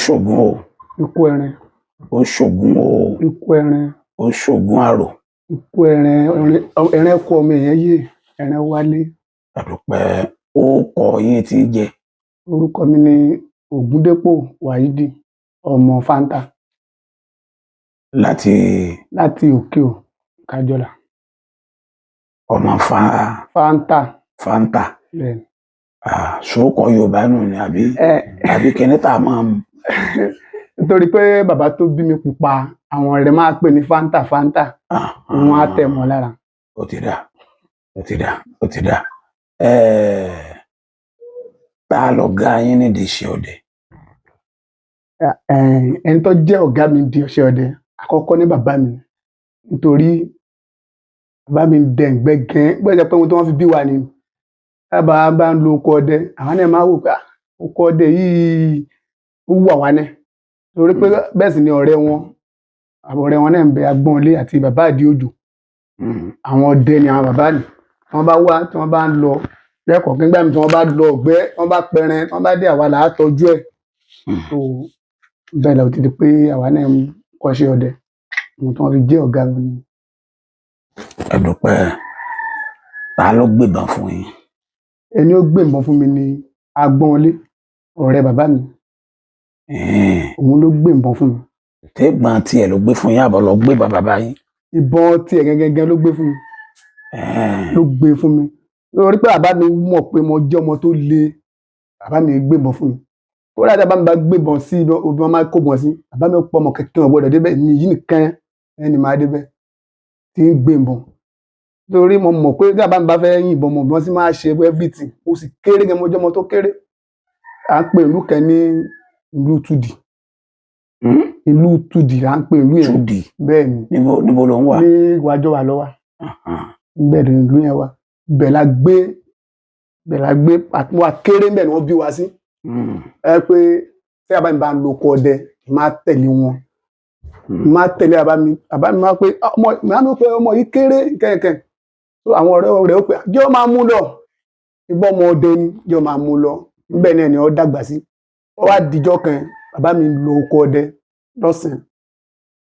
ṣògùn o. ikú ẹrin. Ó ṣògùn o. ikú ẹrin. Ó ṣògùn àrò. ikú ẹrin. ẹrin kú ọmọ èèyàn yé ẹrin wálé. Àdúpẹ́ ó kọ yín tí jẹ. Orúkọ mi ni Ògúndépò Wáídì ọmọ Fáńtà. Láti Òkè ò Kájọlà. Ọmọ Fáńtà. Fáńtà. Bẹ́ẹ̀ni. Sókọ Yorùbá nù ni àbí kíní tá a máa mú. Nítorí pé bàbá tó bí mi pupa àwọn ọ̀rẹ́ máa pè ní Fáńtà Fáńtà wọn á tẹ̀ mọ́ lára. Ó ti dà. Ta lọ̀gá yín nídìí iṣẹ́ ọdẹ? Ẹni tó jẹ́ ọ̀gá mi di iṣẹ́ ọdẹ àkọ́kọ́ ní bàbá mi, nítorí bàbá mi dẹ̀ǹgbẹ́ gan gbọ́dọ̀ pé ohun tí wọ́n fi bí wa ni. Bàbá bá ń lo oko ọdẹ àwọn náà máa wò pé oko ọdẹ yìí ó wù àwa náà, torí pé bẹ́ẹ̀ sì ni ọ̀rẹ́ wọn náà ń bẹ Agbọ́nlé àti bàbá Àdìòjò. Àwọn ọdẹ ni àwọn bàbá mi. Wọ́n bá wá tí wọ́n bá ń lọ lẹ́kọ̀ọ́ nígbà tí wọ́n bá lọ ọ̀gbẹ́ wọ́n bá pẹran wọ́n bá dé àwa là á tọ́jú ẹ̀. Bẹ́ẹ̀ lọ ti di pé àwa náà ń kọ́ṣẹ́ ọdẹ ohun tí wọ́n fi jẹ́ ọ̀gá mi ni. Ẹ dúpẹ́, ta ló gbébọn fún yín? Ẹni ó gbébọn fún mi ni Agbọ́nlé ọ̀rẹ́ bàbá mi. Òun ló gbébọn fún mi. Tẹ́gbọ́n tiẹ̀ ló gbé fún yín àbọ̀ lọ gbébọn bàbá yín? Ìbọn tiẹ̀ gẹ́gẹ́ ló gbé fún mi. Ló gbé fún mi lórí pé bàbá mi mọ̀ pé mo jẹ́ ọmọ tó le. Bàbá mi gbébọn fún mi. Kódà tí bàbá mi bá gbébọn sí ibi wọn máa kó bọ̀ sí, bàbá mi pọ̀ ọmọ kẹ̀kẹ́ ò gbọdọ̀ débẹ̀, mi yìí nìkan ẹni máa débẹ̀ tí ń gbébọn. Torí mo mọ̀ pé tí bàbá mi bá fẹ́ yìnbọn mọ̀ bí wọ́n sì máa ṣe everything. Mo sì kéré gan, mo jẹ́ ọmọ tó kéré. À ń pè ìlú kan ní ìlú Tudi. Ìlú Tudi là ń pè ìlú yẹn. Tudi. Bẹ́ẹ̀ ni. Níbo ló ń wà? Ní iwájú wa lọ́wọ́. Bẹ́ẹ̀ ni ìlú yẹn wà. Bẹ́ẹ̀ la gbé àtúwà kéré bẹ́ẹ̀ ni wọ́n bí wa sí. Ẹ pé tí bàbá mi bá ń lo oko ọdẹ máa tẹ̀lé wọn. Máa tẹ̀lé bàbá mi máa pé ọmọ yìí kéré kẹ̀kẹ́. Àwọn ọ̀rẹ́ rẹ̀ ó pé jẹ́ ó máa mú lọ. Ìbọn ọmọ ọdẹ ni jẹ́ ó máa mú lọ. Níbẹ̀ náà ni ó dàgbà sí. Ó wá dijọ́ kan bàbá mi lo oko ọdẹ lọ́sàn-án.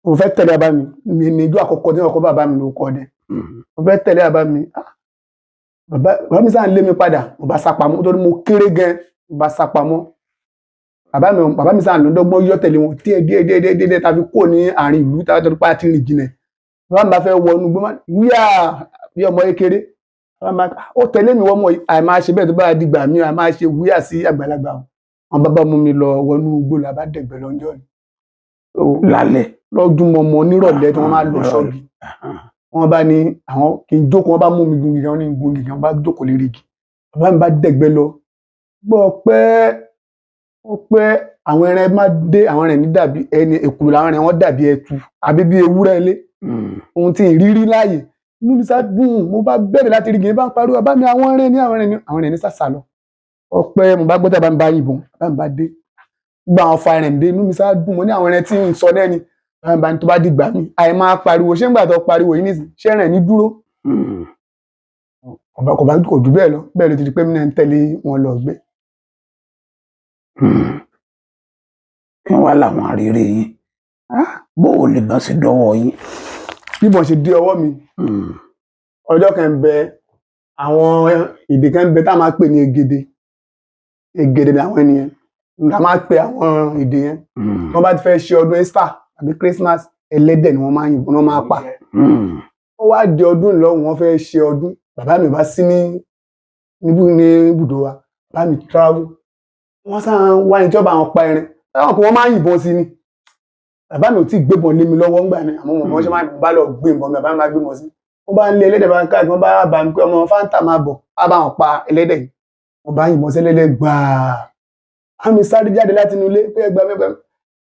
Mo fẹ́ tẹ̀lé bàbá mi ní ijó àkọ́kọ́ tí wọ́n kọ́ bàbá mi lo oko ọdẹ. Mo fẹ́ tẹ̀lé bàbá mi. Bàbá mi sáà ń lé mi padà. Mo bá sá pamọ́ nítorí mo kéré gan. Mo bá sá pamọ́. Bàbá mi sáà ń dọ́gbọ́n yọ́ tẹ̀lé wọn díẹ̀ tàbí kò ní àárín ìlú tàbí pa àti rìn jìnnà. Bàbá mi bá fẹ́ wọ inú gbọ́mọ́ wíyà bí ọmọ kékeré. Ó tẹ̀lé mi wọ́n mọ̀ àìmáa ṣe bẹ́ẹ̀ tó bá dìgbà mi àìmáa ṣe wíyà sí àgbàlagbà. Wọ́n bàbá mú mi lọ wọnú igbó la bá dẹ̀gbẹ́ lọ́jọ́ ni. Lálẹ́. Lọ́dún mọ́mọ́ nírọ̀lẹ́ tí wọ́n máa lọ ṣọ́ọ̀gì. Wọ́n bá ní àwọn kì í jókòó wọ́n bá mú mi gun igi wọ́n ní gun igi wọ́n bá jókòó lérí igi. Bàbá mi bá dẹ̀gbẹ́ lọ. Gbọ́ pé àwọn ẹran máa dé àwọn ẹran ní dàbí ẹni èkùrù làwọn ẹran wọn dàbí ẹtu àbí bí ewúrẹ́ ilé. Ohun tí ìrírí láàyè inú mi sá dùn mo bá bẹ̀rẹ̀ láti rí igi bá ń pariwo bàbá mi àwọn ẹran ní sàṣà lọ. Ọpẹ́ mo bá gbọ́ tí bàbá mi bá yìnbọn bàbá mi bá dé. Gba àwọn fa ẹran dé inú mi sá dùn mo ní àwọn ẹran tí ń sọ lẹ́ni. Bàbá mi bá ní tó bá dìgbà mi àì máa pariwo ṣé ń gbà tó pariwo yìí nísìnyí ṣé ẹran ní dúró. Kò jù bẹ́ẹ̀ lọ bẹ́ẹ̀ ló ti di pé mi náà ń tẹ̀lé wọn lọ gbé. Kí wá làwọn àrírí yín? Bó o lè bá ṣe dọ́wọ́ yín? Bíbọn ṣe dé ọwọ́ mi. Ọjọ́ kan bẹ àwọn èdè kan bẹ tá a máa pè ní egede. Egede ni àwọn ènìyàn. La máa pè àwọn èdè yẹn. Wọ́n bá ti fẹ́ ṣe ọdún Easter àbí Christmas ẹlẹ́dẹ̀ ni wọ́n máa yìnbọn wọ́n máa pa. Ó wá di ọdún lọ́hùn wọ́n fẹ́ ṣe ọdún. Bàbá mi bá sí ní ibùdó wa. Bàbá mi travel. Wọ́n sá wá ní tí wọ́n bá wọn pa ẹran. Táwọn kò wọ́n máa yìnbọn sí ni. Bàbá mi ò tí ì gbébọn lé mi lọ́wọ́ ńgbà ni àmọ́ wọ́n ṣe máa bá lọ gbé ìbọn mi bàbá mi máa gbé wọn sí. Wọ́n bá ń lé ẹlẹ́dẹ̀ bá ń káàkiri wọ́n bá bá mi pé ọmọ Fáńtà máa bọ̀ á bá wọn pa ẹlẹ́dẹ̀ yìí. Wọ́n bá yìnbọn sí ẹlẹ́dẹ̀ gbàá. Àmì sáré jáde láti inú ilé pé ẹgbàá mẹ́gbàá.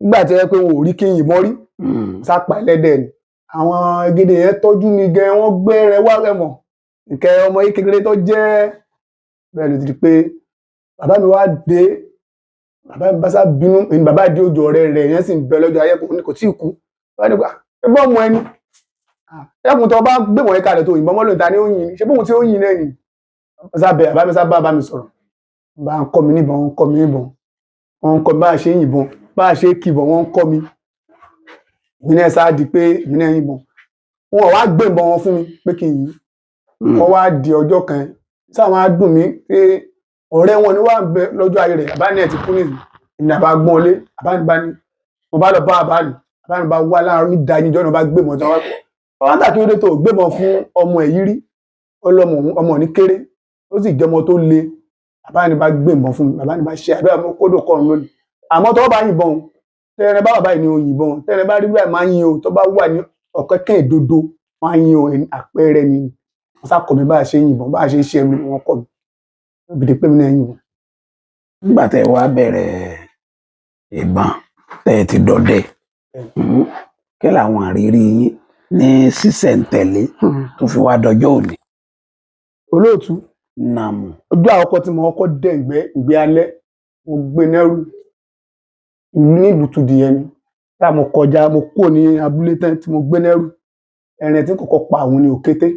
Nígbà tí ẹ pé wọn ò rí kí n yìnbọn rí. Sápa ẹlẹ́dẹ̀ ni. Àwọn egede yẹn tọ́jú mi gan wọ́n gbé rẹ wá rẹ̀mọ̀. Ìkẹ́ ọmọ yìí kékeré tó jẹ́ bẹ́ẹ̀ ló ti di pé bàbá mi wá dé. Bàbá mi bá sá bínú ẹni bàbá Àdìòjò ọ̀rẹ́ rẹ̀ yẹn sì ń bẹ lọ́jọ́ ayé kò tí ì kú. Bàbá ní ẹ bọ́ ọmọ ẹni. Ẹkùn tó bá gbé wọ̀nyí kalẹ̀ tó yìnbọn mọ́ lóyún ta ni ó yin ni ṣé bóun tí ó yin náà ni. Bàbá mi sá bá mi sọ̀rọ̀. Bá ń kọ́ mi níbọn wọ́n ń kọ́ mi níbọn. Wọ́n ń kọ́ mi bá ṣe yìnbọn. bá a ṣe kìbọ̀ wọ́n ń kọ́ mi èmi náà sáà di pé èmi náà yìnbọn wọn wá gbé ìbọn wọn fún mi pé kí n yìn wọ́n wá di ọjọ́ kan sáwọn á dùn mí pé ọ̀rẹ́ wọn ni wà ń bẹ lọ́jọ́ ayé rẹ̀ àbá ní ẹ̀ ti kú nìyí ìní àbá gbọ́n lé àbá ní bá ní mo bá lọ bá àbá ní bá wá láàárọ̀ ní ìdájí ìjọ́ náà bá gbé mọ́ tán wọ́n tà kí ó dé tó gbé mọ́ fún ọmọ ẹ̀ yìí rí ọmọ ní kéré ó sì jẹ́ ọmọ tó le àbá ní bá gbé mọ́ fún mi àbá ní bá ṣe àdúrà mọ́ kódò kọ́ ọ̀run lónìí àmọ́ tó bá yìnbọn tẹ́rẹ bá bàbá ìní òyìnbọn tẹ́rẹ bá rí bí àmà yín o tó bá wà ní ọ̀kẹ́kẹ́ ìdodo wọ́n á yín o àpẹẹrẹ ni wọ́n sá kọ́ mi bá a ṣe yìnbọn bá a ṣe ṣe ẹ̀mí wọn kọ́ mi òbíde pé mi náà yìnbọn. nígbà tẹ́ wá bẹ̀rẹ̀ ìbọn tẹ́ ti dọdẹ kí làwọn àrírí yín ní sísẹ̀ǹtẹ̀lé tó fi wá dọjọ́ òní. olóòtú nàmú ọjọ́ àkọ́kọ́ tí mo kọ́kọ́ dẹ̀ ìgbé alẹ́ mo gbé nẹ́rù nílùú Tudìyẹ ni tá mo kọjá mo kúrò ní abúlé tán tí mo gbé nẹ́rù ẹran tí kọ́kọ́ pa àwọn ni òkété.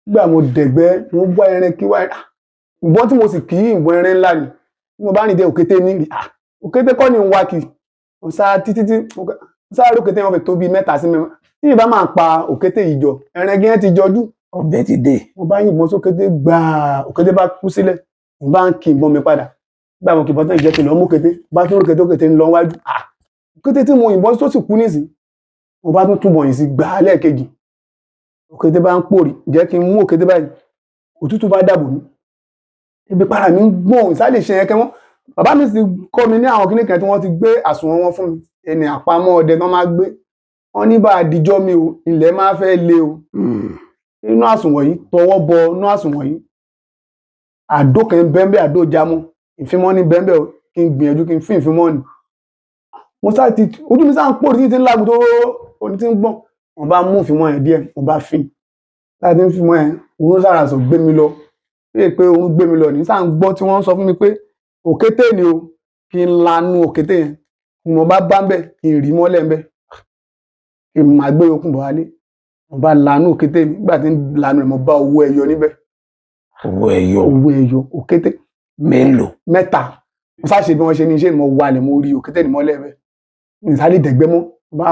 nígbà mo dẹ̀gbẹ́ mo wá ẹran kí wá ìbọn tí mo sì kì í ìbọn ẹran ńlá ni tí mo bá rìn dé òkété ní rí òkété kọ́ ni ń wá kì mo sá títí mo sá rí òkété wọn fi tó bíi 3 sí 4 tí ìbá máa pa òkété yìí jọ ẹran gẹ́gẹ́ ti jọjú ọbẹ̀ ti dé. mo bá yìnbọn sókété gbàá òkété bá kú sílẹ̀ mo bá ń kí ìbọn mi padà gbà mo kì ìbọn tó ìjẹ́ kí lọ́ mú kété bá tún òkété ń lọ wájú òkété tí mo yìnbọn tó sì kú nísìn mo bá tún túbọ̀ yìí sí gbàá lẹ́ẹ̀kejì òkété bá ń pòrì jẹ́ kí n mú òkété báyìí òtútù bá dàbò mí ibi para mi ń gbọ̀n ìsálè ṣe ẹkẹ wọn bàbá mi sì kọ́ mi ní àwọn kíní kan tí wọ́n ti gbé àsùnwọ̀n wọn fún mi ẹni àpamọ́ ọdẹ tí wọ́n máa gbé wọn ní bá àdìjọ́ mi o ilẹ̀ máa fẹ́ lé o inú àsùnwọ̀n yìí tọwọ́ bọ inú àsùnwọ̀n yìí àdó kan bẹ́ẹ̀ àdó jámọ́ ìfimọ́ ní bẹ́ẹ̀ kí n gbìyànjú kí n fín ìfimọ́ ni mo sá ti ojú mi sá ń pòrì tí ń lágùn tó oní tí ń gbọ̀n wọn bá mú ìfimọ́ yẹn díẹ̀ wọn bá fín láti ń fimọ́ yẹn òun sára sọ gbé mi lọ pé òun gbé mi lọ ní sáà ń gbọ́ tí wọ́n sọ fún mi pé òkété ni o kí n lanu òkété yẹn mo bá bá ń bẹ̀ kí n rí mọ́lẹ̀ ń bẹ̀ kí n máa gbé okùn bọ̀ wálé mo bá lanu òkété mi nígbà tí ń lanu rẹ̀ mo bá owó ẹyọ níbẹ̀. owó ẹyọ òkété mélòó. 3 mo sá ṣe bí wọ́n ṣe ní iṣẹ́ mo wálẹ̀ mo rí òkété ní mọ́lẹ̀ bẹ̀ ìsálè dẹ̀gbẹ́ mọ́ bá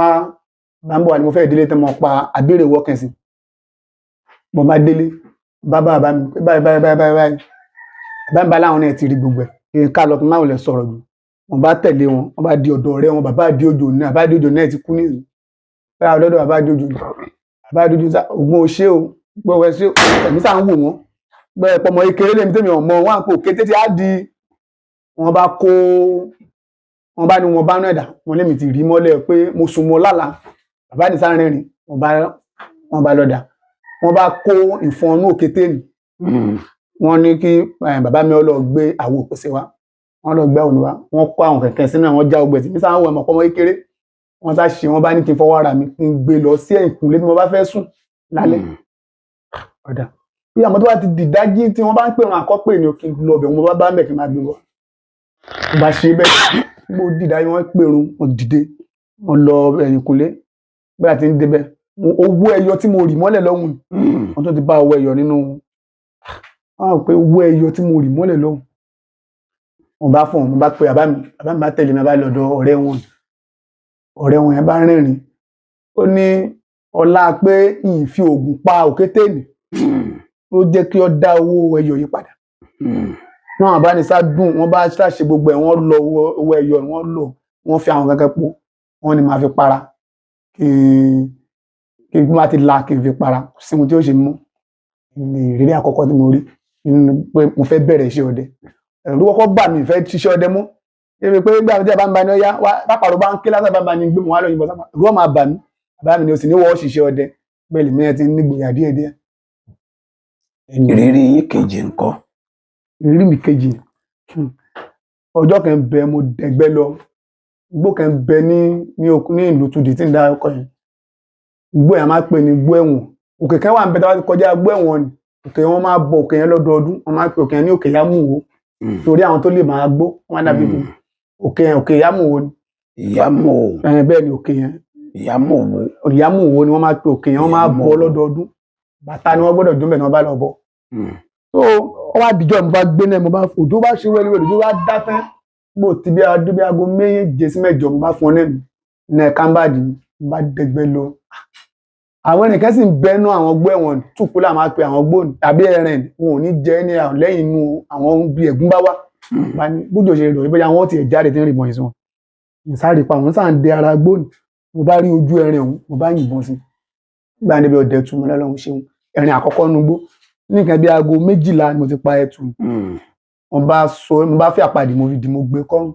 ń bọ̀ wá ni mo fẹ́ délé tẹ́ mo pa àbẹ̀rẹ̀ wọ́kẹ̀sì mo bá délé bàbá mi báyìí bá láwọn náà ti rí gbogbo ẹ̀ kí n ká lọ kí n máa lè sọ̀rọ̀ jù wọ́n bá tẹ̀lé wọn wọ́n bá di ọ̀dọ̀ ọ̀rẹ́ wọn bàbá àdéòjò náà ti kú nísìnyí báyà ọ̀dọ̀ bàbá àdéòjò ògùn òṣè o gbọ́wọ́ ẹ ṣe ẹ̀mí sáà ń wò wọ́n bẹ́ẹ̀ pọmọ ìkéré lèmi tèmi ọmọ wọn àpò kété tí á di wọn bá kó wọn bá ní wọn bá náà dà wọn lèmi ti rí mọ́lẹ̀ pé mo sùn mọ́ lálàá bàbá ní sáré rìn wọn bá lọ́dà wọ́n bá kó ìfọ̀nú òkété nì wọ́n ní kí bàbá mi lọ gbé àwo òpèsè wa wọ́n lọ gbé àwọn wa wọ́n kó àwọn kẹ̀kẹ́ sínú àwọn já ogbẹ̀ tí mi sáà wọ ẹ̀mọ̀ pọ́mọ́ kékeré wọ́n sá ṣe wọ́n bá ní kí n fọwọ́ ara mi kí n gbé lọ sí ẹ̀yìnkùlé tí mo bá fẹ́ sùn lálẹ́ ọ̀dà bí àmọ́ tó bá ti dìdájí tí wọ́n bá ń pè wọn àkọ́pẹ́ ni kí n lọ bẹ̀ wọ́n bá ń bẹ̀ kí n máa gbé wọ́n bá ṣe bẹ́ẹ̀ gbó dìdájí wọ́n pèrún wọ́n dìde wọ́n lọ ẹ̀yìnkùlé bẹ́ẹ̀ àti ń débẹ̀ owó ẹyọ tí mo rì mọ́lẹ̀ lọ́hùn wọ́n tó ti bá owó ẹyọ nínú wọn pé owó ẹyọ tí mo rì mọ́lẹ̀ lọ́hùn wọ́n bá fún wọn bá pe bàbá mi bá tẹ̀lé mi bá lọ́dọ̀ ọ̀rẹ́ wọn yẹn bá rẹ́rìn ó ní ọlá pé ìfi oògùn pa òkété nì ló jẹ́ kí ó dá owó ẹyọ yìí padà náà àbánisá dùn wọ́n bá ṣàṣe gbogbo ẹ̀ wọ́n lọ owó ẹyọ wọ́n fi àwọn kankan pọ̀ wọ́n ní máa fi para kí n bá ti la kí n fi para sí ohun tí ó ṣe mú ní ìrírí àkọ́kọ́ tí mo rí pé mo fẹ́ bẹ̀rẹ̀ iṣẹ́ ọdẹ ẹ̀rù kọ́kọ́ bà mí fẹ́ ṣiṣẹ́ ọdẹ mọ́ ebi pé gbà tí ẹ bá ń ba ní ọyá pápárọ̀ bá ń ké lásán bá ń ba ní gbé mọ́ wá lọ yìnbọn sápá ẹ̀rù ọ̀ máa bà mí bàbá mi ni o sì ní wọ́n ṣiṣẹ́ ọdẹ bẹ́ẹ̀ lèmi ẹ̀ ti ń nígboyà díẹ̀díẹ̀. ìrírí yín kejì ńkọ́. ìrírí mi kejì ọjọ́ kan bẹ mo dẹ̀gbẹ́ lọ igbó kan bẹ ní ìlú Tudì tí ń dá ọkọ yẹn igbó yẹn máa pè ní igbó ẹ̀wọ̀n òkè kan wà ń bẹ tá a ti kọjá igbó ẹ̀wọ̀n ni òkè wọn máa bọ òkè yẹn lọ́dọọdún wọn máa pè òkè yẹn ní òkè Yámùwó torí àwọn tó lè máa gbó wọn dàbí òkè Yámùwó ni. Ìyámùwó. bẹ́ẹ̀ ni òkè yẹn. Ìyámùwó ni wọ́n máa pè òkè yẹn wọ́n máa bọ lọ́dọọdún bàtà ni wọ́n gbọ́dọ̀ dún bẹ́ẹ̀ ni wọ́n bá lọ bọ. so wọ́n wá dìjọ́ mo bá gbé náà mo bá òjò bá ṣe wẹ́lẹ́wẹ́lẹ́ òjò bá dá tán bó ti bí aago méje sí mẹ́jọ mo bá fún ọ lẹ́nu ní kámbàdì mo bá dẹgbẹ́ lọ. Àwọn ẹnìkan sì ń bẹnu àwọn ọgbọ́ ẹ̀wọ̀n túkú là máa pe àwọn gbóòn tàbí ẹ̀rìn wọn ò ní jẹ́ ní lẹ́yìn inú àwọn bí ẹ̀gún bá wà. Bójú ṣe rọ̀ bóyá wọ́n ti ẹ̀ jáde tí ń rìnbọn ìsún. Ìsáré pa àwọn sáà ń dẹ ara gbóòn. Mo bá rí ojú ẹ̀rìn ọ̀hún mo bá yìnbọn sí. Gbà níbi ọdẹ tu mo lọ́lọ́run ṣeun. Ẹ̀rìn àkọ́kọ́ nugbó. Ní nǹkan bí aago 12 ni mo ti pa ẹtù. Mo bá fẹ́ àpàdé mo fi dì mo gbé kọ́rùn.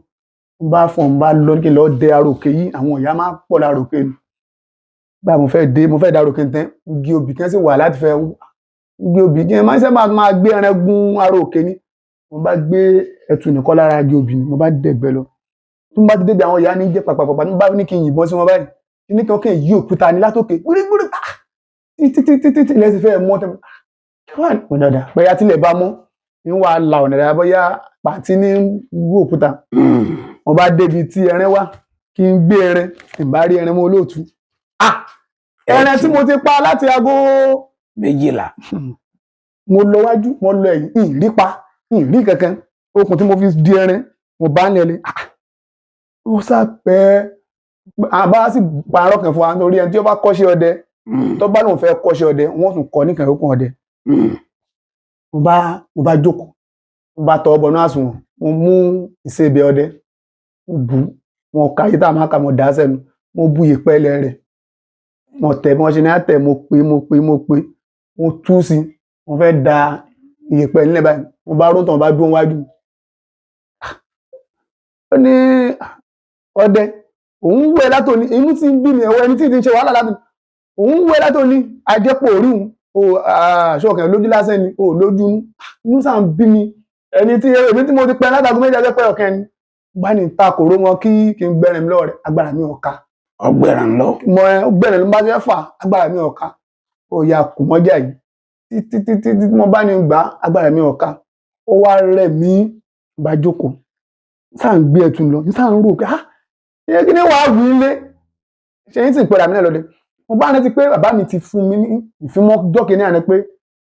Mo bá fọ́n mo bá lọ kí n lọ dẹ aróòkè yìí àwọn ìyá máa pọ̀ láróòkè ni. Gbà mo fẹ́ dẹ aróòkè tán igi obì kan sì wà láti fẹ́ wú. Igi obì kí n máa ṣe máa gbé ẹran gun aróòkè ni. Mo bá gbé ẹtù nìkan lára igi obì ni mo bá dẹ̀gbẹ́ lọ. Tí mo bá ti débi àwọn ìyá ní jẹ́ pàpàpàpà mo bá ní kí n yìnbọn sí wọn báyìí. Ní kí wọ́n kàn yí òkúta ní látòkè gbúrígbúrí títí ilẹ̀ ti fẹ́ mọ́ tẹ́lẹ̀. Mo dáadáa bóyá tílẹ̀ bá mọ́ ń wá la ọ̀nà dáadáa bóyá pàtí ní wú òkúta. Mo bá débi tí ẹran wà kí n gbé ẹran kí n bá rí ẹran mọ́ olóòtú. Ẹran tí mo ti pa láti aago 12. Mo lọ wájú mo lọ ẹ̀yìn ìrí pa ìrí kankan okùn tí mo fi di ẹran mo bá ń lẹ́lẹ̀. Ó sápẹ́ àbá sì parọ́ kan fún wa nítorí ẹni tí ó bá kọ́ṣẹ́ ọdẹ tó bá lóun fẹ́ kọ́ṣẹ́ ọdẹ wọ́n tún kọ́ nìkan okùn ọdẹ. Mo bá jókòó mo bá tọwọ́ bọnú àsùnwọ̀n mo mú ìsebẹ̀ ọdẹ mo bù mo ka yìí tá a máa kà mo dà á sẹ́nu mo bu ìpẹ́lẹ̀ rẹ̀ mo tẹ̀ bí wọ́n ṣe ní àtẹ̀ mo pé mo tú sí mo fẹ́ da ìyẹ̀pẹ̀ nílẹ̀ báyìí mo bá rótàn mo bá dúró wájú. Ó ní ọdẹ òun wẹ látòní inú tí ń bí mi ẹ̀wọ̀ ẹni tí ti ń ṣe wàhálà láti òun wẹ látòní ajẹ́pọ̀ orí òun ṣọ̀kàn lójú lásán ni lójú inú sáà ń bí mi ẹni tí èmi tí mo ti pẹ́ látàgùn méjì ajẹ́pẹ́ ọ̀kẹ́ ni bá ní ta kòró wọn kí n gbẹ̀rẹ̀ mi lọ́wọ́ rẹ̀ agbára mi ò ká. Ọgbẹ̀rẹ̀ lọ. Gbẹ̀rẹ̀ ló bá fẹ́ fà agbára mi ò ká. Ó ya kò mọ́jà yìí títí mo bá ní gbà agbára mi ò ká. Ó wá rẹ̀ mí bá jókòó sáà ń gbé ẹtù lọ sáà ń rò pé kí ni wàá wù ú lé ṣe yín sì ń pẹ̀lú àmì náà lọ́dẹ. Mo bá rántí pé bàbá mi ti fún mi ní ìfimọ́ jọ́kì ní àná pé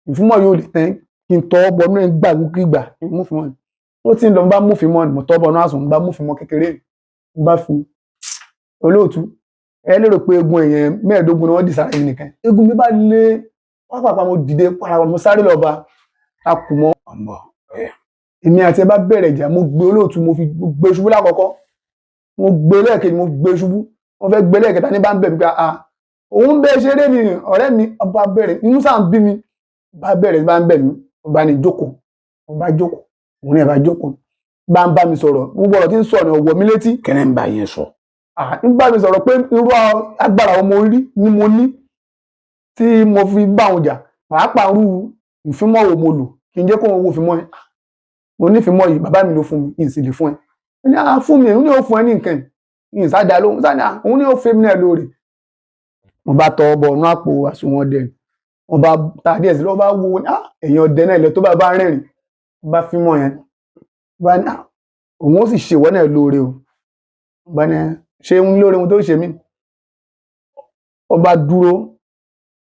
ìfimọ́ yóò lè tẹ́ kí n tọ́ bọnú ẹ̀ gbàgbà kí n mú fimọ́ ni. Ó ti ń lọ mo bá mú fimọ́ ni mo tọ́ bọnú àsùn mo bá mú fimọ́ kékeré mo bá fi olóòtú ẹ lérò pé egun èèyàn 15 ni wọ́n dì sára yìí nìkan. Egun mi bá lé pápá mo dìde para mo sáré lọ bá a kù mọ́. Èmi àti ẹ bá bẹ̀rẹ̀ ìjà mo gbé olóòtú mo fi gbé ṣubú lákọ̀ọ́kọ́ mo gbé lẹ́ẹ̀kejì mo gbé ṣubú wọ́n fẹ́ gbé lẹ́ẹ̀kẹta ní bá ń bẹ̀ mí pé òun bẹ́ẹ̀ ṣeré ni ọ̀rẹ́ mi ọba bẹ̀rẹ̀ inú sáà ń bí mi bá bẹ̀rẹ̀ bá ń bẹ̀ mí mo bá ní jókòó mo bá jókòó òun náà bá jókòó bá ń bá mi sọ̀rọ̀ gbogbo ọ̀rọ̀ tí ń sọ ní ọ̀wọ̀ mi létí. Kí ni ń bá yẹn sọ? Ń bá mi sọ̀rọ̀ pé irú agbára ọmọ orí ni mo ní tí mo fi bá òun jà pàápàá irú ìfimọ́ wo mo lò kí n jẹ́ kó wọn wo ìfimọ́ yẹn mo ní ìfimọ́ yìí bàbá mi ló fún mi kí n sì lè fún ẹ. Ní fún mi òun ní ó fún ẹ ní nǹkan yìí ìsájà lóhun sáà òun ní ó fẹ́ mi náà lóore. Mo bá tọ ọbọ ọ̀nà àpò àsùnwọ̀n ọdẹ wọ́n bá ta díẹ̀ sí lọ́wọ́ bá wo ẹ̀yìn ọdẹ náà ilẹ̀ tó bá rẹ́rìn bá fímọ̀ yẹn bá ní òun ó sì ṣe ìwọ náà lóore o bá ní ṣe ń lóore ohun tó ṣe mí. Ọba dúró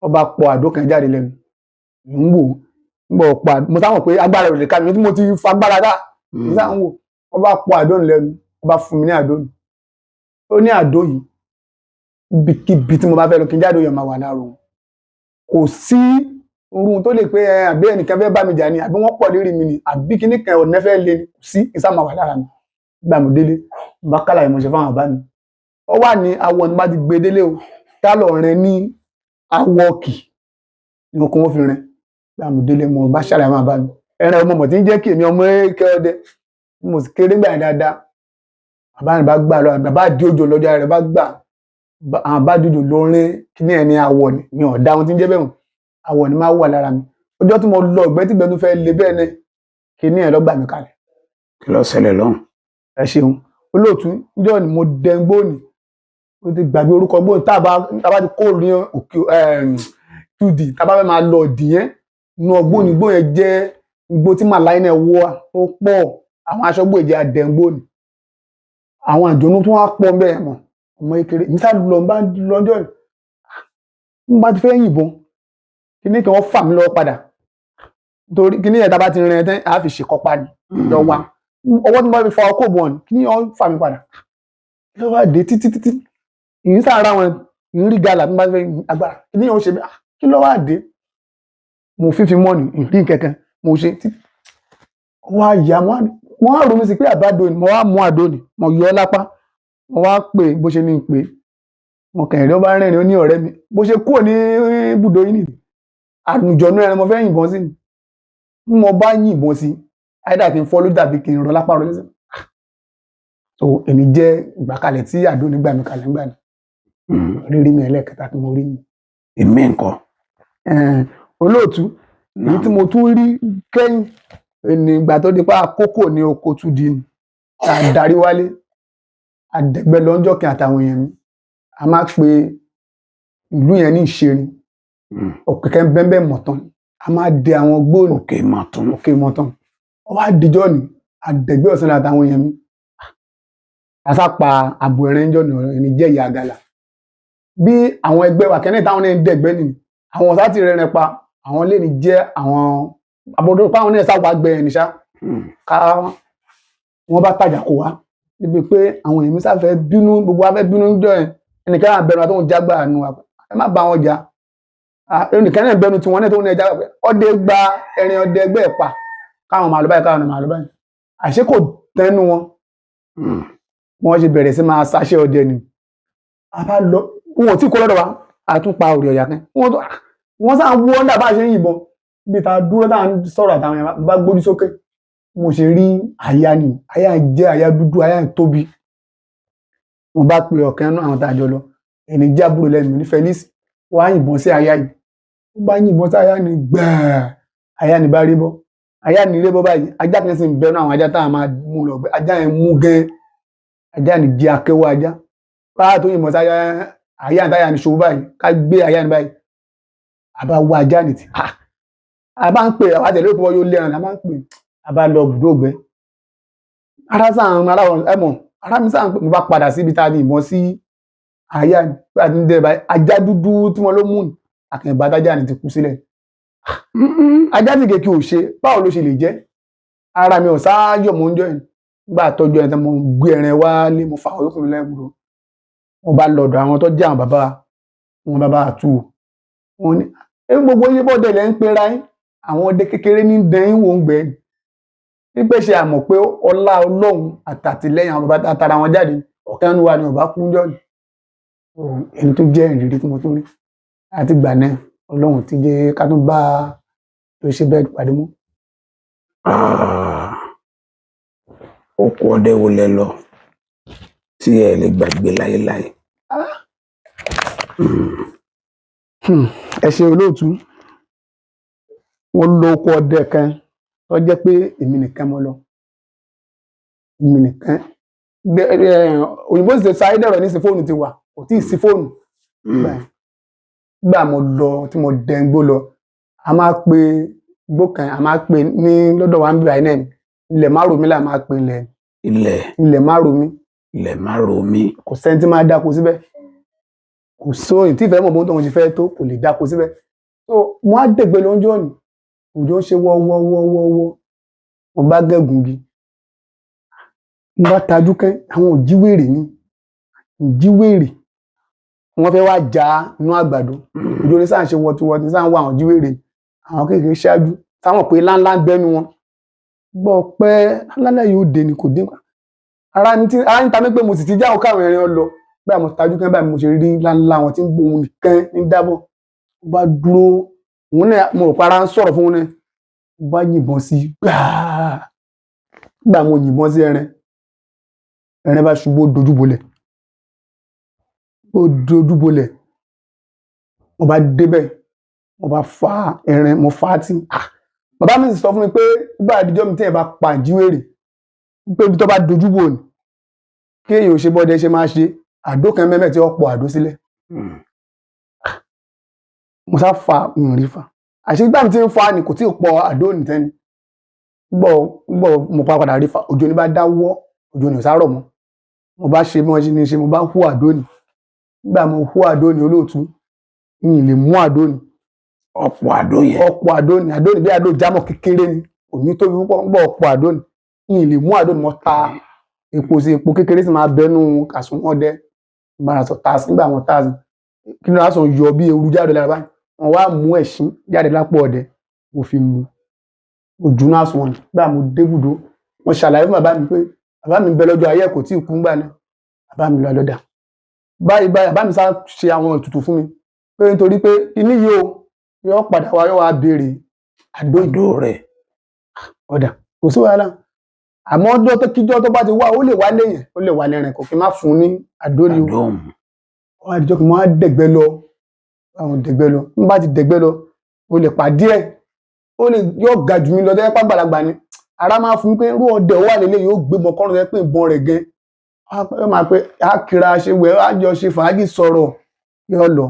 ọba pọ̀ àdó kan jáde lẹ́nu ń wò ń bọ̀ pa mo sáwọn pé agbára rẹ̀ lè ká mi tí mo ti fa agbára dá mo sáwọn wò ọba pọ̀ àdó lẹ́nu ọba fún mi ní àdó ni ó ní àdó yìí ibikíbi tí mo bá fẹ́ lọ kí n jáde òyìn máa wà láàrò wọn kò sí orun tó lè pé àbí ẹnìkan fẹ́ bá mi jà ni àbí wọ́n pọ̀ lérí mi ni àbí kíní kan ọ̀nà fẹ́ lé kò sí ìsá máa wà lára mi gbà mí délé bá kálà ìmọ̀ṣẹ́ fáwọn àbá mi ó wà ní awọ ní bá ti gbé délé o tálọ̀ rẹ ní awọ kì ní okun wọn fi rẹ gbà mí délé mo bá ṣàlàyé àwọn àbá mi ẹran ọmọ mọ̀ tí ń jẹ́ kí èmi ọmọ ẹ̀kẹ́ ọdẹ mo sì kéré gbà yẹn dáadáa bàbá mi bá gbà lọ bàbá àdí òjò lọ́jọ́ rẹ̀ bá gbà àwọn bá dúdú lórin kíní ẹ̀ ní awọ ni mi ò dá ohun tí ń jẹ́ bẹ́ẹ̀ awọ ni máa wà lára mi ọjọ́ tí mo lọ ọ̀gbẹ́ tí gbẹ́nu fẹ́ le bẹ́ẹ̀ ni kíní ẹ̀ lọ́gbà mi kalẹ̀. Kí ló ṣẹlẹ̀ lọ́hùn? Ẹ ṣeun olóòtú níjọ́ ni mo dẹn gbóòní mo ti gbàgbé orúkọ gbóòní tá a bá ti kó ní òkè 2D tá a bá fẹ́ máa lọ ọ̀dì yẹn inú ọgbóòní gbóòní jẹ́ igbó tí màláì náà wọ́ tó pọ̀ àwọn aṣọ́gbó ìjẹ́ adẹn gbóòní àwọn àjọ̀nú tó wá pọ̀ bẹ́ẹ̀ mọ̀ ọmọ ìkéré mi sá lọ bá lọ́jọ́ rẹ̀ mo bá ti fẹ́ yìnbọn kíní kan wọ́n fà mí lọ́wọ́ padà nítorí kíní yẹn tá a bá ti rìn ẹ̀ tán a fi ṣèkọ́pá ni lọ wa ọwọ́ tí mo bá fi fa ọkọ̀ bọ̀ ni kí ni wọ́n fà mí padà kí ló wá dé títí ìyín sára wọn ìyín rí gàlà tí mo bá fẹ́ agbára kí ni wọ́n ṣe kí ló wá dé mo fífi mọ́ọ̀nì ìrí kankan mo ṣe títí wá yà wọ́n á rò mí sí pé àbádò ni mo wá mú àdó ni mo yọ ọ́ lápá mo wá pè bó ṣe ní pé mo kẹ̀rìn ó bá rẹ́rìn ó ní ọ̀rẹ́ mi bó ṣe kúrò ní ibùdó yìí nìyí àlùjọ̀nnú ẹran mo fẹ́ yìnbọn sí ni mo bá yìnbọn sí àìdá kí n fọ́ ló dàbí kí n rọ lápá rọ lẹ́sẹ̀ so èmi jẹ́ ìgbàkalẹ̀ tí àdó nígbà mi kalẹ̀ ńgbà ni rírí mi ẹlẹ́ẹ̀kẹta tí mo rí ni. èmi nǹkan. olóòtú èyí tí mo tún rí kẹ́yìn nígbà tó di pa àkókò ní oko tún di ni àdarí wálé àdẹ̀gbẹ́ lọ́jọ́ kí àtàwọn èèyàn mi a máa pe ìlú yẹn ní ìṣerin òkèkè bẹ́ẹ̀ mọ̀tán a máa de àwọn gbóònù òkè mọ̀tán ọwọ́ àdìjọ́ ni àdẹ̀gbẹ́ ọ̀sán àtàwọn èèyàn mi àsápa àbò ẹ̀rẹ́ ń jọ ní jẹ́ ìyá àgàlà bí àwọn ẹgbẹ́ wa kẹ́ni táwọn náà ń dẹ̀gbẹ́ nìyí àwọn ọ̀sá ti rẹ̀rẹ̀ pa àwọn lè ní jẹ́ àwọn àbọ̀dọ̀ páwọn náà sáwọ́ àgbẹ̀ ẹ̀ níṣá ká wọ́n bá tàjà kó wá níbi pé àwọn èèyàn mi sáfẹ́ bínú gbogbo wa fẹ́ bínú jọ ẹ̀ ẹnìkan náà bẹ̀rù àtọ́hún jágbà nù wá ẹ má bá wọn jà ẹnìkan náà bẹ̀rù tiwọn náà tó ń ẹja pé ọdẹ gba ẹrin ọdẹ ẹgbẹ́ ẹ̀ pa káwọn máa lọ báyìí káwọn máa lọ báyìí àṣé kò tẹnu wọn wọ́n ṣe bẹ̀rẹ̀ sí máa ṣàṣẹ ọdẹ ni a bá lọ wọn ò tí kó lọ́dọ̀ wa a tún pa òrì ọ̀yà kan wọ́n sáà ń wú ọ́ndà bá ṣe ń yìnbọn bí ta dúró tá à ń sọ̀rọ̀ àtàwọn èèyàn bá gbójú sókè mo ṣe rí àyà ni àyà jẹ́ àyà dúdú àyà tóbi mo bá pe ọ̀kan náà àwọn tá a jọ lọ ẹni jẹ́ àbúrò lẹ́nu ní Felix wọ́n á yìnbọn sí àyà yìí ó bá yìnbọn sí àyà ni gbẹ̀ẹ́ àyà ni bá rí bọ́ àyà ni rí bọ́ báyìí ajá kan sì ń bẹnu àwọn ajá tá a máa mú lọ ajá yẹn mú gan ajá ni jẹ́ akéwọ́ ajá báyà tó yìnbọn sí àyà ni táyà ni ṣòwò báyìí ká gbé àyà ni báyìí àbá wá ajá ni ti àbá ń pè àwọn àtẹ̀lé òpó yóò lẹ́ràn àbá ń pè àbá lọ gbóògbé ara sáà ara ẹmọ ara mi sáà mo bá padà síbi tá a ní ìbọn sí àyà ni pé àti ń dẹ báyìí ajá dúdú tí wọn ló mú ni àkànbá tájà ni ti kú sílẹ̀ ajá tí kèké ò ṣe báwo ló ṣe lè jẹ́ ara mi ò sáájọ mò ń jọ yìí gbà tọ́jú ẹ̀ tí mo gbé ẹran wá lé mo fà ọyọkùn mi lẹ́gbùrọ̀ mo bá lọ́dọ̀ àwọn tó jẹ́ àwọn bàbá àtú wọn ní gbogbo yín bọ́dẹ̀ lẹ́ ń pera yín àwọn ọdẹ kékeré ní dẹ́yìn wò ń gbẹ́ wípé ṣe àmọ̀ pé ọlá ọlọ́run àtàtìlẹ́yìn àwọn bàbá àtàrà wọn jáde ọ̀kan nínú wa ni ọba kú jọ ni ẹni tó jẹ́ ìrírí tí mo tún rí láti gbà náà ọlọ́run ti jẹ́ ká tún bá tó ṣe bẹ́ẹ̀ pàdé mọ́. oko ọdẹ wo lẹ lọ tí ẹ lè gbàgbé láéláé. ẹ ṣe olóòtú wọn lo oko ọdẹ kan tó jẹ́ pé èmi nìkan mo lọ èmi nìkan òyìnbó sì ṣe sáré dẹ̀rọ ní sí fóònù ti wà kò tí ì sí fóònù gbà mo lọ tí mo dẹ̀ ń gbó lọ a máa pe igbó kan a máa pe ní lọ́dọ̀ wa ń bí àìní ilẹ̀ márùnmí là máa pe ilẹ̀ márùnmí. ilẹ̀ márùnmí. kò sẹ́ni tí máa dáko síbẹ̀ kò sóyìn tí ìfẹ́ mọ̀ bó tó ń ṣe fẹ́ tó kò lè dáko síbẹ̀ so mo á dẹ̀gbẹ́ lọ́jọ́ ni òjò ń ṣe wọ́wọ́wọ́wọ́ mo bá gẹ́gùn gi mo bá tajú kẹ́ àwọn òjíwèrè ni òjíwèrè wọ́n fẹ́ wá já inú àgbàdo òjò ní sáà ń ṣe wọ́tíwọ́tí sáà ń wá àwọn òjíwèrè àwọn kékeré ṣáájú táwọn pé láńlá ń bẹ́nu wọn gbọ́ pẹ́ lálẹ́ yóò dé ni kò dé ara ní ta mí pé mo sì ti já ọkọ àwọn ẹ̀rín ọ lọ báyìí mo tajú kẹ́ báyìí mo ṣe rí láńlá wọn tí ń gbóhùn nìkan ní dábọ̀ mo bá dúró òun náà mo rò pé ara ń sọ̀rọ̀ fún un náà mo bá yìnbọn sí gbà mo yìnbọn sí ẹran bá ṣubú ó dojú bolẹ̀ mo bá débẹ̀ mo bá fa ẹran mo fa á tì bàbá mi sì sọ fún mi pé nígbà àdìjọ́ mi tí ẹ̀ bá pa ìjíwèrè pé ibi tó bá dojú bò ní kí èyí ò ṣe bọ́dẹ ṣe máa ṣe àdó kan mẹ́mẹ́ tí ó pọ̀ àdó sílẹ̀ mo sá fa ìrìn fa àṣírí gbàmí tí ń fa ni kò tí ì pọ̀ àdó nìtẹ́ni gbọ́ mo padà rí fa òjò ní bá dáwọ́ òjò ní ò sárọ̀ mọ́ mo bá ṣe bí wọ́n ṣe ní ṣe mo bá hú àdó ni nígbà mo hú àdó ni olóòtú mi lè mú àdó ni ọ̀pọ̀ àdó yẹn ọ̀pọ̀ àdó ni bí àdó jámọ̀ kékeré ni kò ní tóbi púpọ̀ ń gbọ́ ọ̀pọ̀ àdó ni yìí lè mú àdó ni mo ta epo sí epo kékeré sì máa bẹnu àsùnwọ̀n ọdẹ ìgbàlá sọ ta sí nígbà wọn ta sí kí ni wọ́n á sọ yọ bí ewu jáde lára báyìí wọ́n wá mú ẹ̀sìn jáde lápò ọdẹ mo fi mu ojú náà sùn wọn gbà mo débùdó wọ́n ṣàlàyé fún bàbá mi pé bàbá mi ń bẹ lọ́jọ́ ayé kò tí ì kú ńgbà náà bàbá mi lọ lọ́dà báyìí bàbá mi sá ṣe àwọn ètùtù fún mi pé nítorí pé inú yìí yóò padà wá yóò wá béèrè àdó rẹ̀ ọ̀dà kò sí wàhálà àmọ́ ọjọ́ tó kíjọ́ tó bá ti wá ó lè wá léyìn ó lè wá lẹ́rìn kò kí n má fún un ní àdó ni o wọ́n á dijọ́ kí wọ́n á dẹ̀gbẹ́ lọ àwọn dẹ̀gbẹ́ lọ n bá ti dẹ̀gbẹ́ lọ o lè pàdé ẹ̀ ó lè yóò ga jù mí lọ tẹ́lẹ̀ pàgbàlagbà ni ara máa fún mi pé irú ọdẹ wà lélẹ̀ yóò gbé mọ kọ́run tẹ́lẹ̀ pé ìbọn rẹ̀ gẹ́ ó máa pé á kíra ṣe wẹ̀ á jọ ṣe fàájì sọ̀rọ̀ yóò lọ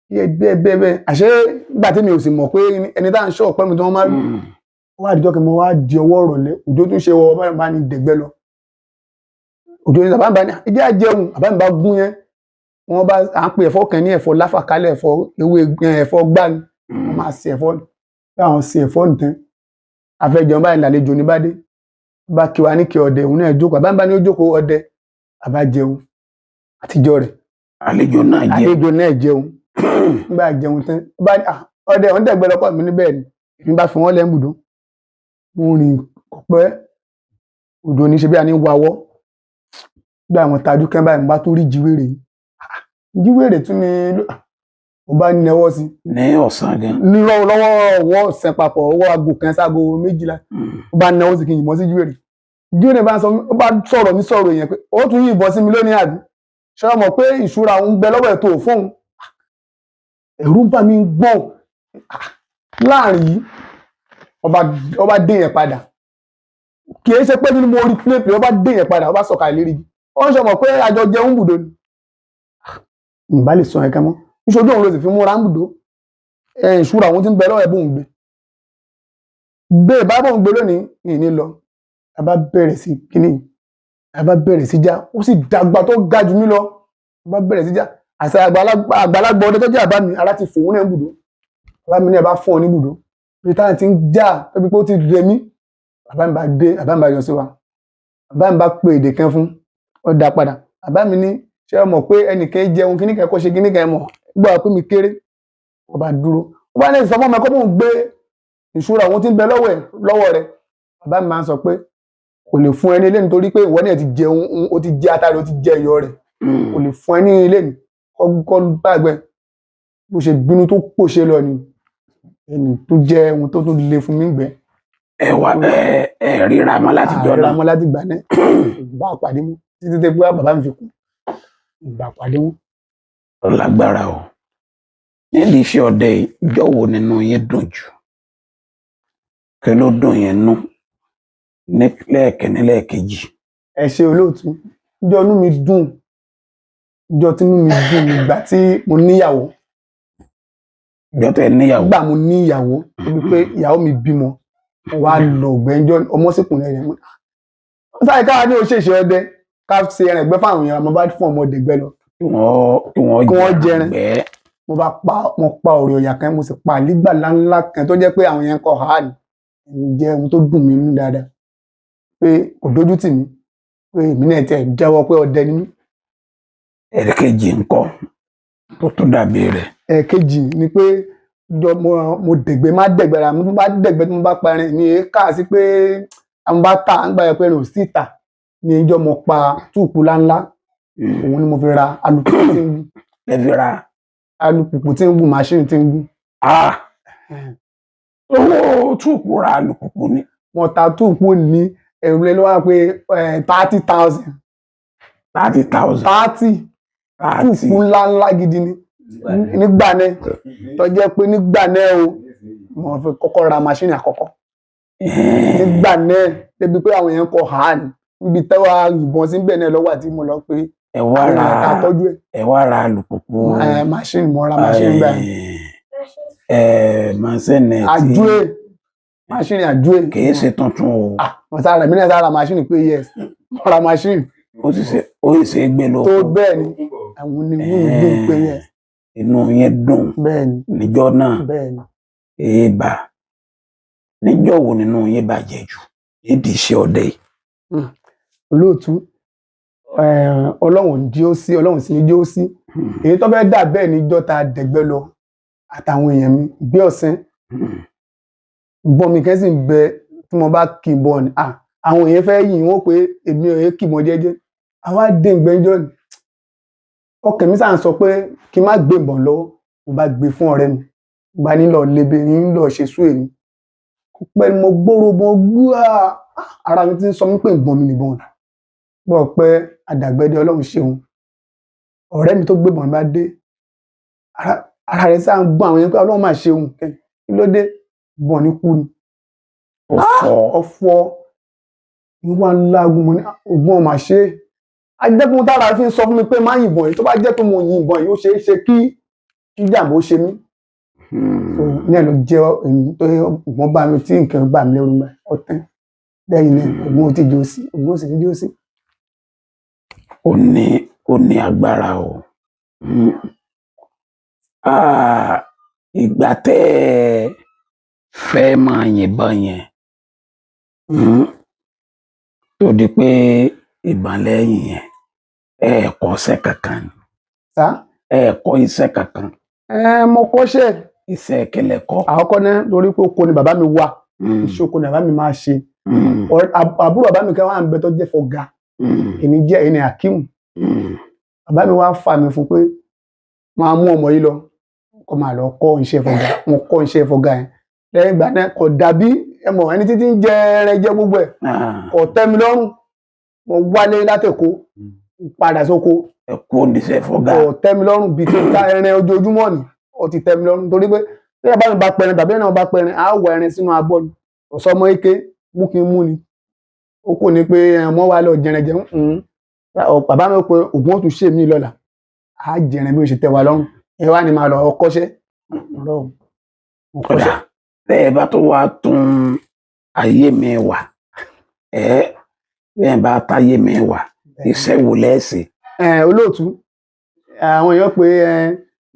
bẹ́ẹ̀ àṣé nígbà tí mi ò sì mọ̀ pé ẹni tá à ń ṣọ́ ọ̀pẹ́ mi tí wọ́n máa rí wọ́n á dijọ́ kí mo wá di ọwọ́ rọ̀lẹ́ òjò tún ṣe wọ bá ní dẹ̀gbẹ́ lọ òjò ní bàbá mi bá ní ẹjẹ́ àjẹun bàbá mi bá gún yẹn wọ́n bá à ń pè ẹ̀fọ́ kan ní ẹ̀fọ́ láfàkálẹ̀ ẹ̀fọ́ ewé ẹ̀fọ́ gbani wọ́n máa ṣe ẹ̀fọ́ báwọn ṣe ẹ̀fọ́ nìtàn àfẹjẹun báyìí làlejò ní bá dé bá kí wa ní kí ọdẹ òun náà jókòó bàbá mi bá ní ó jókòó ọdẹ bàbá jẹun àtijọ́ rẹ̀ àlejò náà jẹun nígbà jẹun tán bá ní ọdẹ òun dẹ̀gbẹ́ lọ́pọ̀ mi níbẹ̀ ni èmi bá fi wọ́n lẹ́ńbùdó mo rìn ọ̀pẹ́ òjò ní ṣe bí a ní wawọ́ gbé àwọn tajú kẹ́ báyìí mo bá tún rí jíwèrè jíwèrè tún ni mo bá nẹwọ́ sí ní ọ̀sán gan lọ́wọ́ ọwọ́ ọ̀sẹ̀ papọ̀ ọwọ́ aago kan ságo méjìlá mo bá nẹwọ́ sí kí n yìnbọn sí jíwèrè bá sọ̀rọ̀ mi sọ̀rọ̀ èèyàn pé ó tún yìnbọn sí mi lónìí àbí ṣé o mọ̀ pé ìṣúra òun bẹ lọ́wọ́ ẹ̀ tó fóun ẹ̀rù ń bà mí gbọ́n láàrin yìí ọba dé yẹn padà kì í ṣe pé nínú mo rí pílẹ̀pì ọba dé yẹn padà ọba sọ̀ka ìlérí wọ́n ṣe mọ̀ pé àjọ jẹun bùdó ni ìbá lè sọ ẹ̀ka mọ́ níṣojú òun ló sì fi múra ń bùdó ìṣúra òun ti ń bẹ lọ́wọ́ ẹ̀ bóun gbé bá bóun gbé lónìí ìní lọ àbá bẹ̀rẹ̀ sí kíní àbá bẹ̀rẹ̀ sí já ó sì dàgbà tó ga jù mí lọ àbá bẹ̀rẹ̀ sí já àṣà àgbàlagbà ọdẹ tó jẹ́ àbá mi ara ti fòun náà ń bùdó àbá mi ní ẹ̀ bá fún ọ ní bùdó ibi táwọn ti ń já ẹbí pé ó ti rẹ mí bàbá mi bá dé bàbá mi bá yọ sí wa bàbá mi bá pe èdè kan fún ọ dá padà bàbá mi ní ṣé o mọ̀ pé ẹnìkan jẹun kíní kan kó ṣe kíní kan mọ̀ gbọ́ pé mi kéré ó bá dúró ó bá ní ìsọfún ọmọ ẹ̀kọ́ mò ń gbé ìṣúra òun ti ń bẹ lọ́wọ́ rẹ̀ bàbá mi máa ń sọ pé kò lè fún ẹni ilé nítorí pé ìwọ náà ti jẹun ó ti jẹ atare ó ti jẹ iyọ̀ rẹ̀ kò lè fún ẹni ilé ní kọ́ gbàgbẹ́ bó ṣe bínú tó pòṣe lọ ni ẹni tó jẹ ohun tó tún le fún mi gbẹ. ẹ ríra mọ́ láti jọ náà. ríra mọ́ láti gbà náà ìgbà àpàdé mú títí tẹ́ pé bàbá mi fi kú ìgbà àpàdé mú. lágbára o nídìí iṣẹ́ ọdẹ ìjọ wo nínú yín dùn jù kí ló dùn yẹn nú ní lẹ́ẹ̀kẹ́ni lẹ́ẹ̀kejì. ẹ ṣe olóòtú ìjọ inú mi dùn ìjọ tínú mi dùn nígbà tí mo níyàwó. ìjọ tẹ níyàwó. gbà mo níyàwó níbi pé ìyàwó mi bímọ wà á lọ ọgbẹ́njọ́ ọmọ síkùnrin rẹ̀ mọ́. wọ́n sáré káwá ní òṣèṣe ọdẹ ká ṣe ẹran ẹgbẹ́ fáwọn èèyàn mo bá fún ọmọ ọdẹgbẹ́ lọ. kí wọ́n jẹran. mo pa ọ̀rẹ́ ọ̀yà kan mo sì pa àlígbà ńláńlá kan tó jẹ́ pé àwọn yẹn kọ́ ha ni jẹ́ ohun tó dùn mí nú dáadáa pé kò dójú tì mí pé èmi náà tiẹ̀ jẹ́wọ́ pé ọdẹ ni mí. ẹ̀ẹ̀kejì ńkọ́ tó tún dàbí rẹ̀. ẹ̀ẹ̀kejì ni pé mo dẹ̀gbẹ́ má dẹ̀gbẹ́ ra mo bá dẹ̀gbẹ́ tí mo bá pa ẹran mi ká sí pé àwọn bá tà ń gbà yẹ pé ẹran ò sí tà ní ìjọ mo pa túùpù láńlá òun ni mo fi ra alùpùpù tí ń wú. ẹ fi ra alùpùpù tí ń wú màṣíìnì tí ń wú. owó túùpù ra alùpùpù ni. mo ta túùpù ní ẹ̀rù lé lọ́wọ́ pé 30,000. 30,000. túùpù ńláńlá gidi ni nígbà náà tó jẹ́ pé nígbà náà o mo fi kọ́kọ́ ra màṣíìnì àkọ́kọ́ nígbà náà débi pé àwọn èèyàn kọ ha ní níbi tẹ́wà ìbọn sí bẹ́ẹ̀ náà lọ́wọ́ àti mo lọ pé ẹ wá ra alùpùpù màṣíìnì mo ra màṣíìnì gbà màṣíìnì màṣíìnì àjúwe kìí ṣe tuntun o. mo sára mi náà sára màṣíìnì pé yes mo ra màṣíìnì ó sì ṣe gbé lọ. tó bẹ́ẹ̀ ni àwọn onímọ̀ dùn pé yes. inú yẹn dùn níjọ́ náà èèbà níjọ́ wo nínú yẹn bàjẹ́ jù nídìí iṣẹ́ ọdẹ yìí. olóòtú ọlọ́run jí ó sí ọlọ́run sì ní jí ó sí èyí tó fẹ́ dà bẹ́ẹ̀ níjọ́ ta dẹ̀gbẹ́ lọ àtàwọn èèyàn mi bí ọ̀sán ìbọn mi kẹ́sì ń bẹ tí mo bá kì í bọ̀ ni àwọn èèyàn fẹ́ yìn wọ́n pé èmi ò yẹ kì í mọ jẹ́jẹ́ àwa dé ìgbẹ́jọ́ ni ọkàn mi sáà ń sọ pé kí n má gbé ìbọn lọ́wọ́ mo bá gbé fún ọ̀rẹ́ mi mo bá nílò lebe nílò ṣe sú èmi pẹ́ mo gbóró bọ́ gbúà ara mi ti ń sọ mí pé ìbọn mi nìbọn bọ́ pé àdàgbẹ́dẹ ọlọ́run ṣeun ọ̀rẹ́ mi tó gbé ìbọn bá dé ara rẹ̀ sáà ń gbọ́n àwọn yẹn pé ọlọ́run máa ṣeun kí ló dé ìbọn ní kú ni ọ̀fọ̀ ìwà ńlágun mo ní ògbọ́n máa ṣe é ajẹ́kùn tára fi ń sọ fún mi pé má yìnbọn yìí tó bá jẹ́ pé mo yìnbọn yìí ó ṣeé ṣe kí ìjàmbá ó ṣe mí ní ẹ̀ ló jẹ́ èmi tó ìbọn bá mi tí nǹkan bá mi lẹ́rù ọ̀tẹ́ lẹ́yìn náà ògbọ́n ò tí jó sí ògbọ́n ò sì ní jó sí. ó ní agbára o ìgbà tẹ́ ẹ fẹ́ máa yìnbọn yẹn tó di pé ìbọn lẹ́yìn yẹn ẹ kọ́ iṣẹ́ kankan ni ẹ kọ́ iṣẹ́ kankan. Mo kọ́ṣẹ́ iṣẹ́ kẹlẹ̀ kọ́. àkọ́kọ́ náà lórí pé oko ni bàbá mi wà iṣẹ́ oko ni bàbá mi máa ṣe àbúrò bàbá mi kan wà ń bẹ tó jẹ́ fọ̀gá èmi jẹ́ ẹni Akeem bàbá mi wá fà mí fún pé máa mú ọmọ yìí lọ kó máa lọ kọ́ iṣẹ́ fọ̀gá mo kọ́ iṣẹ́ fọ̀gá yẹn lẹ́yìn ìgbà náà kò dàbí ẹni títí ń jẹ ẹrẹ jẹ gbogbo ẹ̀ kò tẹ́ mi lọ́rùn mo wálé látẹ̀kọ́ padà sóko ẹ̀kọ́ oníṣẹ́ fọ̀gá kò tẹ́ mi lọ́rùn bíi kí n ta ẹran ojoojúmọ́ ni ó ti tẹ́ mi lọ́rùn torí pé tí ẹ bá mi bá pẹrin tàbí ẹran bá pẹrin á wọ ẹrin sínú abọ́ ni ọ̀sọ́mọ ike mú kí n mú ni ó kò ní pé ọmọ wa lọ jẹrẹjẹ bàbá mi pé ògùn ó tún ṣe mí lọ́la á jẹrẹ bí o ṣe tẹ́ wa lọ́rùn ẹ wá ní máa lọ kọ́ṣẹ́ kódà tẹ́ ẹ bá tó wá tún ayé mi wà bẹ́ẹ̀ bá táyé mi wà iṣẹ́ wò lẹ́sìn. olóòtú àwọn èèyàn pé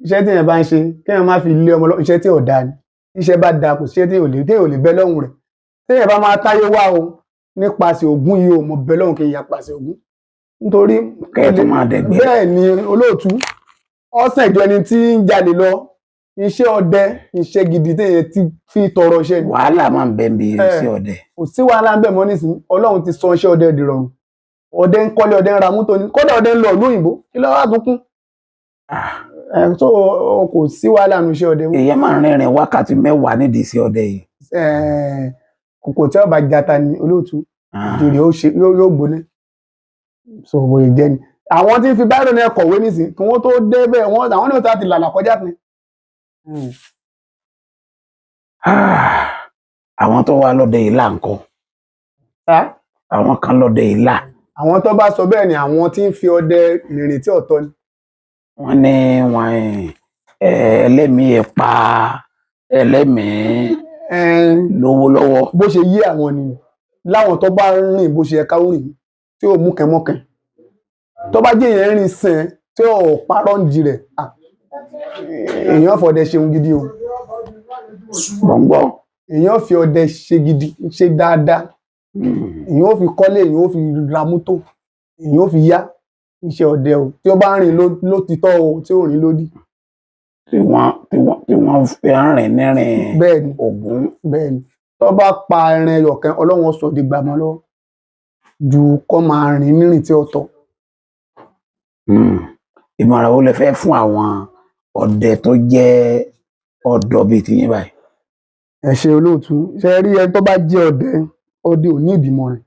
iṣẹ́ tí èèyàn bá ń ṣe kéèyàn má fi lé ọmọ lọ iṣẹ́ tí ò dáa ni iṣẹ́ bá dáa kò sí iṣẹ́ tí ò lè bẹ́ lọ́hùn rẹ̀ téèyàn bá máa táyé wá o nípasẹ̀ ògùn yìí o mo bẹ́ lọ́hùn kí n yà pàṣẹ ògùn nítorí bẹ́ẹ̀ ni olóòtú ọ̀sán ìjọ ẹni tí ń jalè lọ iṣẹ́ ọdẹ iṣẹ́ gidi téèyàn ti fi tọrọ iṣẹ́ ni. wàhálà máa ń bẹ ń bí iṣẹ́ ọdẹ. kò sí wàhálà ń bẹ mọ́ nísìnyí Ọlọ́run ti sọ iṣẹ́ ọdẹ di rọrùn ọdẹ ń kọ́lé ọdẹ ń ra mọ́tò ní kódà ọdẹ ń lọ ìlú òyìnbó kí ló wá tún kún. tó kò sí wàhálà nu iṣẹ́ ọdẹ. èèyàn máa ń rìnrìn wákàtí mẹ́wàá nídìí iṣẹ́ ọdẹ yìí. kòkò tí ọba jata ni olóòtú jèrè yóò gbóná so bóyá jẹ ni àwọn tí ń fi báyìí ní ẹkọ̀wé nísìnyí kí wọ́n tó dé bẹ́ẹ̀ àwọn náà ti lànà kọjá pin. àwọn tó wá lọ́dẹ ìlà ńkọ́ àwọn kan lọ́dẹ ìlà. àwọn tó bá sọ bẹ́ẹ̀ ni àwọn tí ń fi ọdẹ rìnrìn tí ọ̀tọ̀ ni. wọ́n ní wọn ẹlẹ́mìí pa ẹlẹ́mìí lówó lọ́wọ́. bó ṣe yé àwọn ni láwọn tó bá rìn bó ṣe ẹ̀ka rìn tí ò mú kẹmọ́kẹ́ tó bá jẹ́ èèyàn rìn sẹ́n tí ò parọ́ ń di rẹ̀ èèyàn fọdẹ ṣeun gidi o. gbọ̀ngbọ̀. èèyàn fi ọdẹ ṣe gidi ṣe dáadáa èèyàn ò fi kọ́lé èèyàn ò fi ra mọ́tò èèyàn ò fi yá iṣẹ́ ọdẹ o tí ó bá rìn lótìtọ́ o tí ò rìn lódì. tí wọ́n fi rìn nírìn Ògún. bẹ́ẹ̀ni tó bá pa ẹran ẹyọ̀kan Ọlọ́run sọ di gbàmọ́ lọ ju kọ́ máa rìn nírìn tí ó tọ́. ìmọ̀ràn wo lẹ fẹ́ fún àwọn ọdẹ tó jẹ́ ọ̀dọ́ bíi tiyín báyìí. ẹ ṣe olóòtú ṣe rí ẹni tó bá jẹ́ ọdẹ ò ní ìdìmọ̀ràn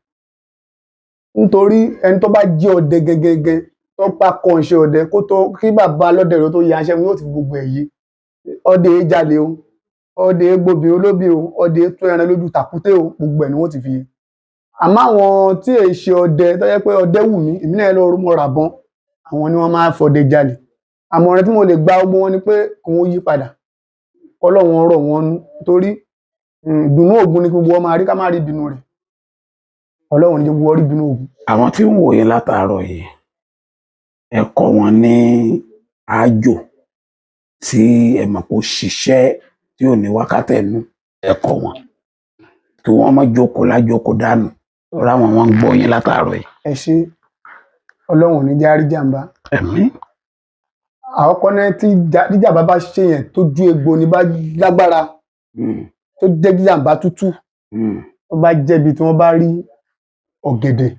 nítorí ẹni tó bá jẹ́ ọdẹ gẹ́gẹ́gẹ́ tó bá kọ́ iṣẹ́ ọdẹ kó tó kí bàbá lọ́dẹ rẹ̀ tó ya iṣẹ́ yóò ti gbogbo ẹ̀ yé ọdẹ jalè o ọdẹ gbòbí olóbì o ọdẹ tó ẹran lójú tàkúté o gbogbo ẹ̀ ni wọ́n ti fi yé àmọ́ àwọn tí èyí ṣe ọdẹ tó yẹ pé ọdẹ wù mí èmi náà lọ rú mọ́ ra bọ́n àwọn ni wọ́n máa fọdẹ jalè àmọ̀ràn tí mo lè gba gbogbo wọn ni pé kí wọ́n yí padà kọ́lọ́run rọ̀ wọ́n nú torí ìdùnnú Ògún ni gbogbo wọn máa rí ká má rí ìbínú rẹ̀ Ọlọ́run ní gbogbo rí ìbínú Ògún. àwọn tí ń wòye látàárọ̀ yìí ẹ kọ́ wọn ní àjò tí ẹ mọ̀ kó ṣiṣẹ́ tí ò ní wákàtí ẹnu ẹ kọ́ wọn kí wọ́n má jókòó lájókòó dànù ọ̀rọ̀ àwọn wọn ń gbọ́ yín látàárọ̀ yìí. ẹ ṣé Ọlọ́run ò ní jẹ́ á rí jàǹbá. Àmín. Àkọ́kọ́ náà tí jàǹbá bá ṣe yẹn tó ju egbò ní bá lágbára tó jẹ́ jàǹbá tútù tó bá jẹ́bi tí wọ́n bá rí ọ̀gẹ̀dẹ̀.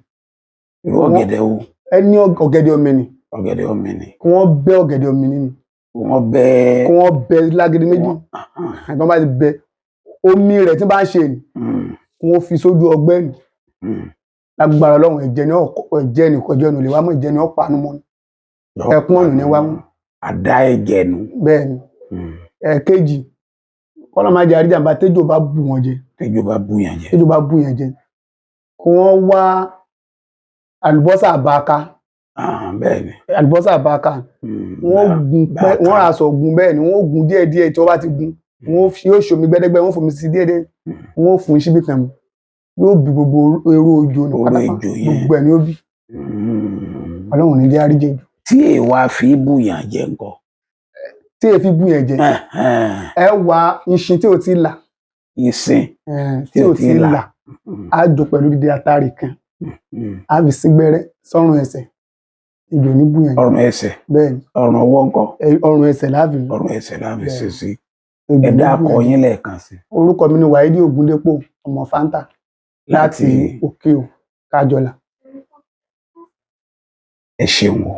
Irú ọ̀gẹ̀dẹ̀ wo? Ẹni ọ̀gẹ̀dẹ̀ ọ̀mìnì. Ọ̀gẹ̀dẹ̀ ọ̀mìnì. Kí wọ́n bẹ́ ọ̀gẹ̀dẹ̀ ọ̀mìnì ni. Kí wọ́n bẹ́ lágídí méjì. Àti wọ́n bá ti bẹ́ omi rẹ̀ tí bá ń ṣe ni kí wọ́n fi sójú ọgbẹ́ ni. Lágbára Ọlọ́run ẹ̀jẹ̀ ni kọjọ́ ẹnu lè wá mọ́, ẹ̀jẹ̀ ni ó panu mọ́ ni. Ẹkún ọ̀nà ni wá mú. Àdá ẹ̀jẹ̀ nu. Bẹ́ẹ̀ ni. Ẹ̀kejì kọ́lọ́ máa jẹ́ àríjàmbá téjò bá bù wọ́n jẹ. Téjò bá bù yàn jẹ. Téjò bá bù yàn jẹ. Kí wọ́n wá àlùbọ́sà àbáká. Bẹ́ẹ̀ ni. Àlùbọ́sà àbáká. Wọ́n ra aṣọ gun bẹ́ẹ̀ ni wọ́n gun díẹ̀díẹ̀ tí wọ́n bá ti gun. Yóò ṣomi gbẹ́dẹ́gbẹ́ wọ́n fomi sí díẹ̀díẹ̀. Wọ́n fún síbí kan mu. Yóò bí gbogbo eré ojo ní pátápátá. Gbogbo ẹ̀ ni ó bí. Ọlọ́run ní jẹ́ á rí jẹ jù. Tí èèwà fi bù yàn jẹ ńkọ́? Tí èèfi bù yàn jẹ. Ẹ wá ìṣin tí ò tí là. Ìsìn tí ò tí là. Á jọ pẹ̀lú dídé atari kan. Á fi sígbẹ́rẹ́ sọ́rùn ẹsẹ̀. Ìjò ní bù yàn jẹ. Ọrùn ẹsẹ̀. Bẹ́ẹ̀ ni. Ọrùn ọwọ́ ńkọ́? Ọrùn ẹsẹ̀ láàbì. Ọrùn ẹsẹ̀ láàbì ṣe sí. Ẹ dákọ yín lẹ́ẹ̀kan sí. Orúkọ mi ni Wáídì Ògúndépò ọmọ Fáńtà láti Òkè-Ò Kájọlà. Ẹ ṣeun o.